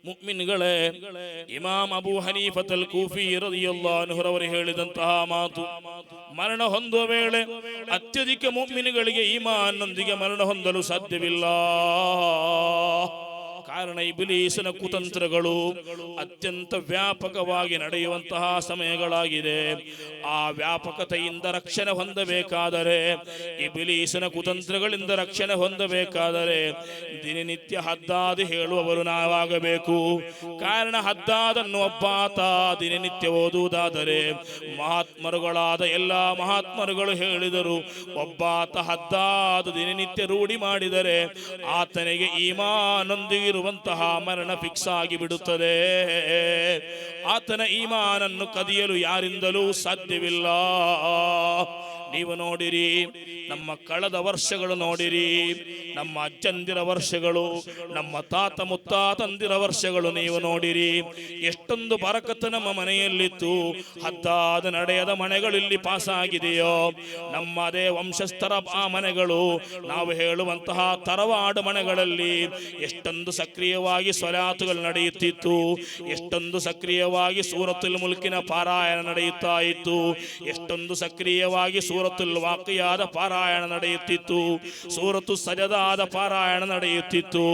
ಮುಅ್ಮಿನ್ಗಳೇ, ಇಮಾಮ್ Abu ಹನೀಫತಲ್ ಕೂಫಿ ರದಿಯಲ್ಲಾಹು ಅನ್ಹು ಅವರು ಹೇಳಿದಂತಹ ಮಾತು, ಮರಣ ಹೊಂದುವ ವೇಳೆ ಅತ್ಯಧಿಕ ಮುಅ್ಮಿನ್ಗಳಿಗೆ ಈಮಾನ್ನೊಂದಿಗೆ ಮರಣ ಹೊಂದಲು ಸಾಧ್ಯವಿಲ್ಲ. ಕಾರಣ ಇಬ್ಲೀಸನ ಕುತಂತ್ರಗಳು ಅತ್ಯಂತ ವ್ಯಾಪಕವಾಗಿ ನಡೆಯುವಂತಹ ಸಮಯಗಳಾಗಿದೆ. ಆ ವ್ಯಾಪಕತೆಯಿಂದ ರಕ್ಷಣೆ ಹೊಂದಬೇಕಾದರೆ, ಇಬ್ಲೀಸನ ಕುತಂತ್ರಗಳಿಂದ ರಕ್ಷಣೆ ಹೊಂದಬೇಕಾದರೆ ದಿನನಿತ್ಯ ಹದ್ದಾದು ಹೇಳುವವರು ನಾವಾಗಬೇಕು. ಕಾರಣ ಹದ್ದಾದನ್ನು ಒಬ್ಬಾತ ದಿನನಿತ್ಯ ಓದುವುದಾದರೆ ಮಹಾತ್ಮರುಗಳಾದ ಎಲ್ಲ ಮಹಾತ್ಮರುಗಳು ಹೇಳಿದರು, ಒಬ್ಬಾತ ಹದ್ದಾದು ದಿನನಿತ್ಯ ರೂಢಿ ಮಾಡಿದರೆ ಆತನಿಗೆ ಈಮಾನೊಂದಿಗೆ ಇರುವಂತಹ ಮರಣ ಫಿಕ್ಸ್ ಆಗಿ ಬಿಡುತ್ತದೆ. ಆತನ ಈಮಾನನ್ನು ಕದಿಯಲು ಯಾರಿಂದಲೂ ಸಾಧ್ಯವಿಲ್ಲ. ನೀವು ನೋಡಿರಿ, ನಮ್ಮ ಕಳೆದ ವರ್ಷಗಳು ನೋಡಿರಿ, ನಮ್ಮ ಅಜ್ಜಂದಿರ ವರ್ಷಗಳು, ನಮ್ಮ ತಾತ ಮುತ್ತಾತಂದಿರ ವರ್ಷಗಳು ನೀವು ನೋಡಿರಿ, ಎಷ್ಟೊಂದು ಬರಕತ್ತು ನಮ್ಮ ಮನೆಯಲ್ಲಿತ್ತು. ಹದ್ದಾದ ನಡೆಯದ ಮನೆಗಳಲ್ಲಿ ಪಾಸಾಗಿದೆಯೋ ನಮ್ಮ ಅದೇ ವಂಶಸ್ಥರ ಆ ಮನೆಗಳು, ನಾವು ಹೇಳುವಂತಹ ತರವಾಡು ಮನೆಗಳಲ್ಲಿ ಎಷ್ಟೊಂದು ಸಕ್ರಿಯವಾಗಿ ಸ್ವಲಾತುಗಳು ನಡೆಯುತ್ತಿತ್ತು, ಎಷ್ಟೊಂದು ಸಕ್ರಿಯವಾಗಿ ಸೂರತುಲ್ ಮುಲ್ಕಿನ ಪಾರಾಯಣ ನಡೆಯುತ್ತಾ ಇತ್ತು, ಎಷ್ಟೊಂದು ಸಕ್ರಿಯವಾಗಿ ಸೂರತುಲ್ ವಾಕಿಯಾದ ಪಾರಾಯಣ ನಡೆಯುತ್ತಿತ್ತು, ಸೂರತು ಸಜದಾದ ಪಾರಾಯಣ ನಡೆಯುತ್ತಿತ್ತು,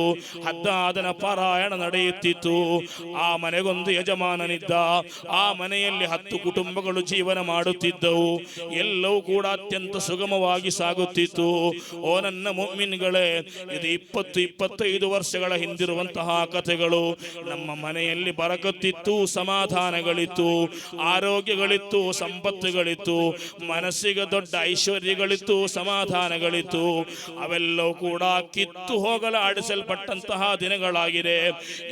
ಹದ್ದಾದನ ಪಾರಾಯಣ ನಡೆಯುತ್ತಿತ್ತು. ಆ ಮನೆಗೊಂದು ಯಜಮಾನನಿದ್ದ, ಆ ಮನೆಯಲ್ಲಿ 10 ಕುಟುಂಬಗಳು ಜೀವನ ಮಾಡುತ್ತಿದ್ದವು. ಎಲ್ಲವೂ ಕೂಡ ಅತ್ಯಂತ ಸುಗಮವಾಗಿ ಸಾಗುತ್ತಿತ್ತು. ಓ ನನ್ನ ಮುಅ್ಮಿನ್ಗಳೇ, ಇದು 20-25 ವರ್ಷಗಳ ಹಿಂದಿರುವಂತಹ ಕಥೆಗಳು. ನಮ್ಮ ಮನೆಯಲ್ಲಿ ಬರಕತ್ತಿತ್ತು, ಸಮಾಧಾನಗಳಿತ್ತು, ಆರೋಗ್ಯಗಳಿತ್ತು, ಸಂಪತ್ತುಗಳಿತ್ತು, ಮನಸ್ಸಿಗೆ ದೊಡ್ಡ ಐಶ್ವರ್ಯಗಳಿತ್ತು, ಸಮಾಧಾನಗಳಿತ್ತು. ಅವೆಲ್ಲವೂ ಕೂಡ ಕಿತ್ತು ಹೋಗಲಾಡಿಸಲ್ಪಟ್ಟಂತಹ ದಿನಗಳಾಗಿದೆ.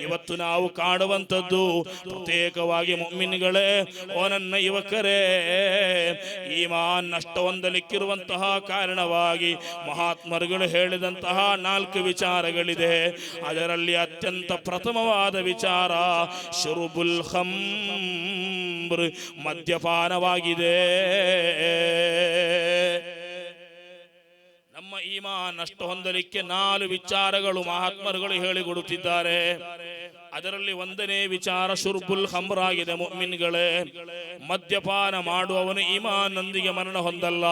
ಇವತ್ತು ನಾವು ಕಾಡುವಂಥದ್ದು ಪ್ರತ್ಯೇಕವಾಗಿ ಮುಅ್ಮಿನ್ಗಳೇ, ಓ ನನ್ನ ಯುವಕರೇ, ಈಮಾನ್ ನಷ್ಟ ಹೊಂದಲಿಕ್ಕಿರುವಂತಹ ಕಾರಣವಾಗಿ ಮಹಾತ್ಮರುಗಳು ಹೇಳಿದಂತಹ 4 ವಿಚಾರಗಳಿದೆ. ಅದರಲ್ಲಿ ಅತ್ಯಂತ ಪ್ರಥಮವಾದ ವಿಚಾರ ಶುರುಬುಲ್ ಖಮ್ರ್, ಮದ್ಯಪಾನವಾಗಿದೆ. ನಮ್ಮ ಈಮಾನ್ ನಷ್ಟ ಹೊಂದಲಿಕ್ಕೆ 4 ವಿಚಾರಗಳು ಮಹಾತ್ಮರುಗಳು ಹೇಳಿಕೊಡುತ್ತಿದ್ದಾರೆ. ಅದರಲ್ಲಿ 1ನೇ ವಿಚಾರ ಶುರ್ಬುಲ್ ಖಮ್ರ್ ಆಗಿದೆ. ಮುಅ್ಮಿನ್ಗಳೇ, ಮದ್ಯಪಾನ ಮಾಡುವವನು ಈಮಾನ್ನೊಂದಿಗೆ ಮರಣ ಹೊಂದಲ್ಲ.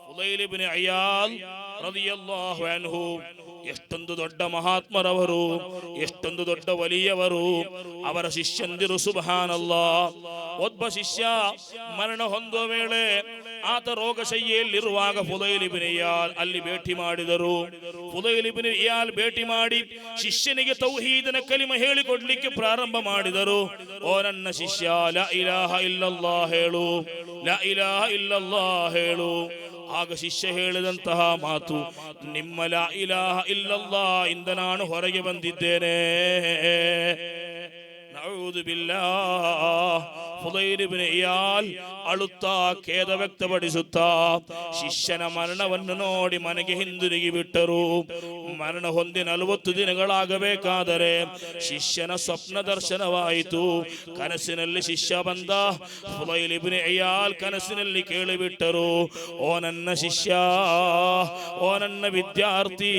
ಫುದೈಲ್ ಇಬ್ನ್ ಇಯಾದ್ ರದಿಯಲ್ಲಾಹು ಅನ್ಹು ಎಷ್ಟೊಂದು ದೊಡ್ಡ ಮಹಾತ್ಮರವರು, ಎಷ್ಟೊಂದು ದೊಡ್ಡ ವಲಿಯವರು, ಅವರ ಶಿಷ್ಯಂದಿರು. ಸುಬ್ಹಾನಲ್ಲಾಹ್. ಒಬ್ಬ ಶಿಷ್ಯ ಮರಣ ಹೊಂದುವ ವೇಳೆ ಆತ ರೋಗಶಯ್ಯೆಯಲ್ಲಿರುವಾಗ ಫುದೈಲ್ ಇಬ್ನ್ ಇಯಾದ್ ಅಲ್ಲಿ ಭೇಟಿ ಮಾಡಿದರು. ಫುದೈಲ್ ಇಬ್ನ್ ಇಯಾದ್ ಭೇಟಿ ಮಾಡಿ ಶಿಷ್ಯನಿಗೆ ತೌಹೀದನ ಕಲಿಮ ಹೇಳಿಕೊಡ್ಲಿಕ್ಕೆ ಪ್ರಾರಂಭ ಮಾಡಿದರು. ಓ ನನ್ನ ಶಿಷ್ಯ, ಲಾ ಇಲಾಹ ಇಲ್ಲಲ್ಲಾಹ್ ಹೇಳು, ಲಾ ಇಲಾಹ ಇಲ್ಲಲ್ಲಾಹ್ ಹೇಳು. ಆಗ ಶಿಷ್ಯ ಹೇಳಿದಂತಹ ಮಾತು, ನಿಮ್ಮ ಲಾ ಇಲಾಹ ಇಲ್ಲಲ್ಲಾಹ್ ಇಂದ ನಾನು ಹೊರಗೆ ಬಂದಿದ್ದೇನೆ. ನೌದು ಬಿಲ್ಲಾಹ್. ಫುದೈಲ್ ಇಬ್ನ್ ಇಯಾದ್ ಅಳುತ್ತಾ ಖೇದ ವ್ಯಕ್ತಪಡಿಸುತ್ತಾ ಶಿಷ್ಯನ ಮರಣವನ್ನು ನೋಡಿ ಮನೆಗೆ ಹಿಂದಿರುಗಿ ಬಿಟ್ಟರು. ಮರಣ ಹೊಂದಿ 40 ದಿನಗಳಾಗಬೇಕಾದರೆ ಶಿಷ್ಯನ ಸ್ವಪ್ನ ದರ್ಶನವಾಯಿತು. ಕನಸಿನಲ್ಲಿ ಶಿಷ್ಯ ಬಂದ. ಫುದೈಲ್ ಇಬ್ನ್ ಇಯಾದ್ ಕನಸಿನಲ್ಲಿ ಕೇಳಿಬಿಟ್ಟರು, ಓ ನನ್ನ ಶಿಷ್ಯ, ಓ ನನ್ನ ವಿದ್ಯಾರ್ಥಿ,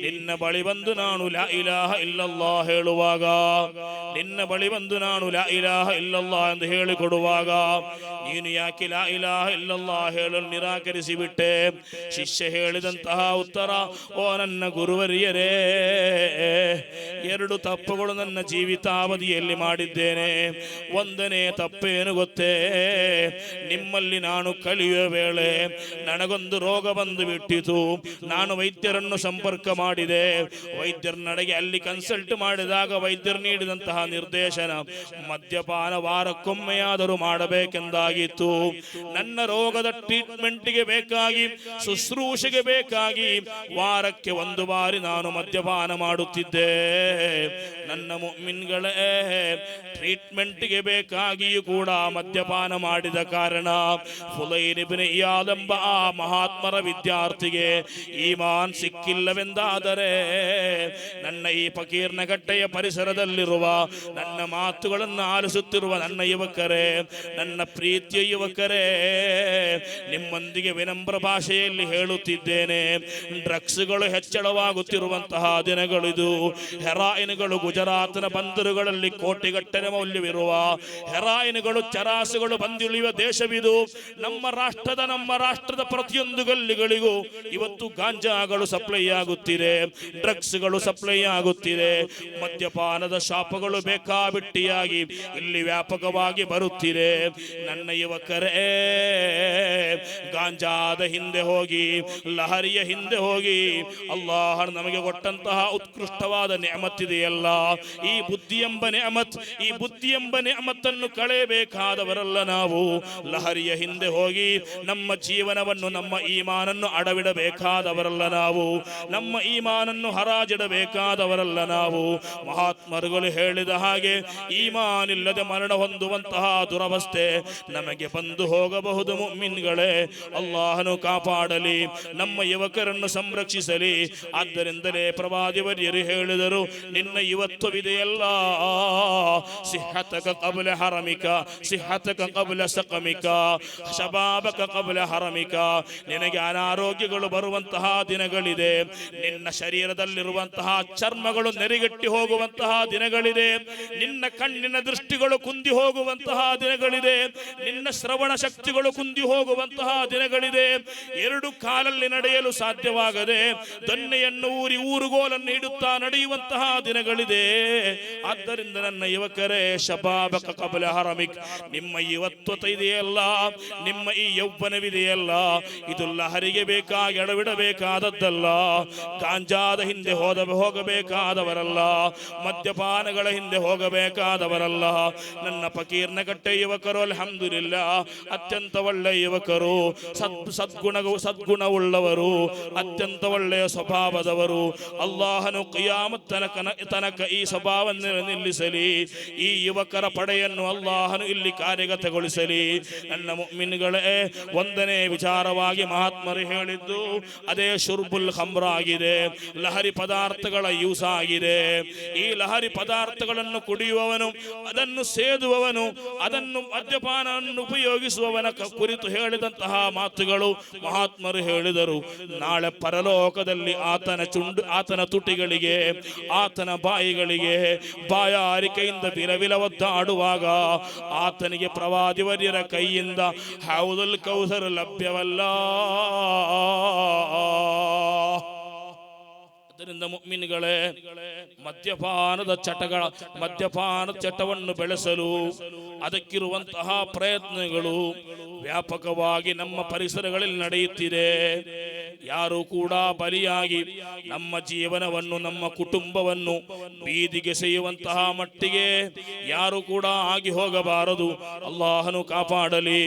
ನಿನ್ನ ಬಳಿ ಬಂದು ನಾನು ಲಾ ಇಲಾಹ ಇಲ್ಲಲ್ಲಾಹ್ ಹೇಳುವಾಗ, ನಿನ್ನ ಬಳಿ ಬಂದು ನಾನು ಲಾ ಇಲಾಹ ಇಲ್ಲಲ್ಲಾಹ್ ಎಂದು ಹೇಳಿಕೊಡುವಾಗ ನೀನು ಯಾಕೆ ಲಾ ಇಲಾಹ ಇಲ್ಲಲ್ಲಾಹ್ ಹೇಳಲು ನಿರಾಕರಿಸಿ ಬಿಟ್ಟೆ? ಶಿಷ್ಯ ಹೇಳಿದಂತಹ ಉತ್ತರ, ಓ ನನ್ನ ಗುರುವರಿಯರೇ, 2 ತಪ್ಪುಗಳು ನನ್ನ ಜೀವಿತಾವಧಿಯಲ್ಲಿ ಮಾಡಿದ್ದೇನೆ. 1ನೇ ತಪ್ಪೇನು ಗೊತ್ತೇ? ನಿಮ್ಮಲ್ಲಿ ನಾನು ಕಲಿಯುವ ವೇಳೆ ನನಗೊಂದು ರೋಗ ಬಂದು ಬಿಟ್ಟಿತು. ನಾನು ವೈದ್ಯರನ್ನು ಸಂಪರ್ಕ ಮಾಡಿದೆ. ವೈದ್ಯರ ನಡೆಗೆ ಅಲ್ಲಿ ಕನ್ಸಲ್ಟ್ ಮಾಡಿದಾಗ ವೈದ್ಯರು ನೀಡಿದಂತಹ ನಿರ್ದೇಶನ ಮದ್ಯಪಾನ ವಾರಕ್ಕೊಮ್ಮೆಯಾದರೂ ಮಾಡಬೇಕೆಂದಾಗಿತ್ತು. ನನ್ನ ರೋಗದ ಟ್ರೀಟ್ಮೆಂಟ್ಗೆ ಬೇಕಾಗಿ, ಶುಶ್ರೂಷೆಗೆ ಬೇಕಾಗಿ ವಾರಕ್ಕೆ 1 ಬಾರಿ ನಾನು ಮದ್ಯಪಾನ ಮಾಡುತ್ತಿದ್ದೆ. ನನ್ನ ಮುಅ್ಮಿನ್ಗಳೇ, ಟ್ರೀಟ್ಮೆಂಟ್ಗೆ ಬೇಕಾಗಿಯೂ ಕೂಡ ಮದ್ಯಪಾನ ಮಾಡಿದ ಕಾರಣ ಫುಲೈಲ್ ಇಬ್ನ್ ಇಯಾದ್ ಎಂಬ ಆ ಮಹಾತ್ಮರ ವಿದ್ಯಾರ್ಥಿಗೆ ಈಮಾನ್ ಸಿಕ್ಕಿಲ್ಲವೆಂದಾದರೆ, ನನ್ನ ಈ ಫಕೀರ್ನಗಟ್ಟೆಯ ಪರಿಸರದಲ್ಲಿರುವ ನನ್ನ ಮಾತುಗಳನ್ನು ಆಲಿಸುತ್ತಿರುವ ನನ್ನ ಯುವಕರೇ, ನನ್ನ ಪ್ರೀತಿಯ ಯುವಕರೇ, ನಿಮ್ಮೊಂದಿಗೆ ವಿನಮ್ರ ಭಾಷೆಯಲ್ಲಿ ಹೇಳುತ್ತಿದ್ದೇನೆ. ಡ್ರಗ್ಸ್ಗಳು ಹೆಚ್ಚಳವಾಗುತ್ತಿರುವಂತಹ ದಿನಗಳಿದು. ಹೆರಾಯಿನ್ಗಳು ಗುಜರಾತ್ನ ಬಂದರುಗಳಲ್ಲಿ ಕೋಟಿಗಟ್ಟಲೆ ಮೌಲ್ಯವಿರುವ ಹೆರಾಯಿನ್ಗಳು, ಚರಾಸುಗಳು ಬಂದಿಳಿಯುವ ದೇಶವಿದು. ನಮ್ಮ ರಾಷ್ಟ್ರದ ಪ್ರತಿಯೊಂದು ಗಲ್ಲಿಗಳಿಗೂ ಇವತ್ತು ಗಾಂಜಾಗಳು ಸಪ್ಲೈ ಆಗುತ್ತಿದೆ, ಡ್ರಗ್ಸ್ಗಳು ಸಪ್ಲೈ ಆಗುತ್ತಿದೆ, ಮದ್ಯಪಾನದ ಶಾಪಗಳು ಬೇಕಾಬಿಟ್ಟಿಯಾಗಿ ಇಲ್ಲಿ ವ್ಯಾಪಕವಾಗಿ ಬರುತ್ತಿದೆ. ನನ್ನ ಯುವಕರೇ, ಗಾಂಜಾದ ಹಿಂದೆ ಹೋಗಿ, ಲಹರಿಯ ಹಿಂದೆ ಹೋಗಿ, ಅಲ್ಲಾಹ ನಮಗೆ ಕೊಟ್ಟಂತಹ ಉತ್ಕೃಷ್ಟವಾದ ನೆಅಮತ್ತಿದೆಯಲ್ಲ, ಈ ಬುದ್ಧಿ ಎಂಬ ನೆಅಮತ್, ಈ ಬುದ್ಧಿ ಎಂಬ ನೆಅಮತ್ತನ್ನು ಕಳೆಯಬೇಕಾದವರಲ್ಲ ನಾವು. ಲಹರಿಯ ಹಿಂದೆ ಹೋಗಿ ನಮ್ಮ ಜೀವನವನ್ನು, ನಮ್ಮ ಈಮಾನನ್ನು ಅಡವಿಡಬೇಕಾದವರಲ್ಲ ನಾವು. ನಮ್ಮ ಈಮಾನನ್ನು ಹರಾಜಿಡಬೇಕಾದವರಲ್ಲ ನಾವು. ಮಹಾತ್ಮರುಗಳು ಹೇಳಿದ ಹಾಗೆ ಈಮಾನ್ ಇಲ್ಲದೆ ಮರಣ ಹೊಂದುವಂತಹ ದುರವಸ್ಥೆ ನಮಗೆ ಬಂದು ಹೋಗಬಹುದು. ಮುಅ್ಮಿನ್ಗಳೇ, ಅಲ್ಲಾಹನು ಕಾಪಾಡಲಿ, ನಮ್ಮ ಯುವಕರನ್ನು ಸಂರಕ್ಷಿಸಲಿ. ಆದ್ದರಿಂದಲೇ ಪ್ರವಾದಿವರ್ಯರು ಹೇಳಿದರು, ನಿನ್ನ ಯುವತ್ವವಿದೆಯಲ್ಲ, ಸಿಹತಕ ಕಬಲ ಹರಮಿಕ, ಸಿಹತಕ ಕಬಲ ಸಕಮಿಕ, ಶಬಾಬಕ ಕಬಲ ಹರಮಿಕ. ನಿನಗೆ ಅನಾರೋಗ್ಯಗಳು ಬರುವಂತಹ ದಿನಗಳಿದೆ, ನಿನ್ನ ಶರೀರದಲ್ಲಿರುವಂತಹ ಚರ್ಮಗಳು ನೆರಿಗಟ್ಟಿ ಹೋಗುವಂತಹ ದಿನಗಳಿದೆ, ನಿನ್ನ ಕಣ್ಣಿನ ದೃಷ್ಟಿಗಳು ಕುಂದಿ ಹೋಗುವಂತಹ ದಿನಗಳಿದೆ, ನಿನ್ನ ಶ್ರವಣ ಶಕ್ತಿಗಳು ಕುಂದಿ ಹೋಗುವಂತಹ ದಿನಗಳಿದೆ, ಎರಡು ಕಾಲಲ್ಲಿ ನಡೆಯಲು ಸಾಧ್ಯವಾಗದೆ ದೊನ್ನೆಯನ್ನು ಊರಿ ಊರುಗೋಲನ್ನು ಇಡುತ್ತಾ ನಡೆಯುವಂತಹ ದಿನಗಳಿದೆ. ಆದ್ದರಿಂದ ನನ್ನ ಯುವಕರೇ, ಶಬಾಬಕ ಕಬಲ ಹರಮಿಕ್, ನಿಮ್ಮ ಯುವತ್ವತ ಇದೆಯಲ್ಲ, ನಿಮ್ಮ ಈ ಯೌವನವಿದೆಯಲ್ಲ, ಇದು ಲಹರಿಗೆ ಬೇಕಾಗಿ ಎಡವಿಡಬೇಕಾದದ್ದಲ್ಲ. ಗಾಂಜಾದ ಹಿಂದೆ ಹೋಗಬೇಕಾದವರಲ್ಲ, ಮದ್ಯಪಾನಗಳ ಹಿಂದೆ ಹೋಗಬೇಕಾದವರಲ್ಲ. ನನ್ನ ಫಕೀರ್ನಗಟ್ಟೆ ಯುವಕರು ಅಲ್ಹಮ್ದುಲಿಲ್ಲಾ ಅತ್ಯಂತ ಒಳ್ಳೆಯ ಯುವಕರು, ಸದ್ಗುಣವುಳ್ಳವರು, ಅತ್ಯಂತ ಒಳ್ಳೆಯ ಸ್ವಭಾವದವರು. ಅಲ್ಲಾಹನು ಕಿಯಾಮತ್ ತನಕ ಈ ಸ್ವಭಾವವನ್ನು ನಿಲ್ಲಿಸಲಿ, ಈ ಯುವಕರ ಪಡೆಯನ್ನು ಅಲ್ಲಾಹನು ಇಲ್ಲಿ ಕಾರ್ಯಗತಗೊಳಿಸಲಿ. ನನ್ನ ಮುಅ್ಮಿನ್ಗಳೇ, ಒಂದನೇ ವಿಚಾರವಾಗಿ ಮಹಾತ್ಮರು ಹೇಳಿದ್ದು ಅದೇ ಶುರ್ಬುಲ್ ಖಮ್ರ್ ಆಗಿದೆ, ಲಹರಿ ಪದಾರ್ಥಗಳ ಯೂಸ್ ಆಗಿದೆ. ಈ ಲಹರಿ ಪದಾರ್ಥಗಳನ್ನು ಕುಡಿಯುವವನು, ಅದನ್ನು ಸೇದುವವನು, ಅದನ್ನು ಮದ್ಯಪಾನವನ್ನು ಉಪಯೋಗಿಸುವವನ ಕುರಿತು ಹೇಳಿದಂತಹ ಮಾತುಗಳು ಮಹಾತ್ಮರು ಹೇಳಿದರು, ನಾಳೆ ಪರಲೋಕದಲ್ಲಿ ಆತನ ತುಟಿಗಳಿಗೆ, ಆತನ ಬಾಯಿಗಳಿಗೆ ಬಾಯಾರಿಕೆಯಿಂದ ವಿಲವಿಲ ಒದ್ದಾಡುವಾಗ ಆತನಿಗೆ ಪ್ರವಾದಿವರ್ಯರ ಕೈಯಿಂದ ಹೌದುಲ್ ಕೌಸರ್ ಲಭ್ಯವಲ್ಲ. ಆದ್ದರಿಂದ ಮುಅ್ಮಿನ್ಗಳೇ, ಮದ್ಯಪಾನದ ಚಟವನ್ನು ಬೆಳೆಸಲು ಅದಕ್ಕಿರುವಂತಹ ಪ್ರಯತ್ನಗಳು ವ್ಯಾಪಕವಾಗಿ ನಮ್ಮ ಪರಿಸರಗಳಲ್ಲಿ ನಡೆಯುತ್ತಿದೆ. ಯಾರು ಕೂಡ ಬಲಿಯಾಗಿ ನಮ್ಮ ಜೀವನವನ್ನು, ನಮ್ಮ ಕುಟುಂಬವನ್ನು ಬೀದಿಗೆಸೆಯುವಂತಹ ಮಟ್ಟಿಗೆ ಯಾರು ಕೂಡ ಆಗಿ ಹೋಗಬಾರದು. ಅಲ್ಲಾಹನು ಕಾಪಾಡಲಿ.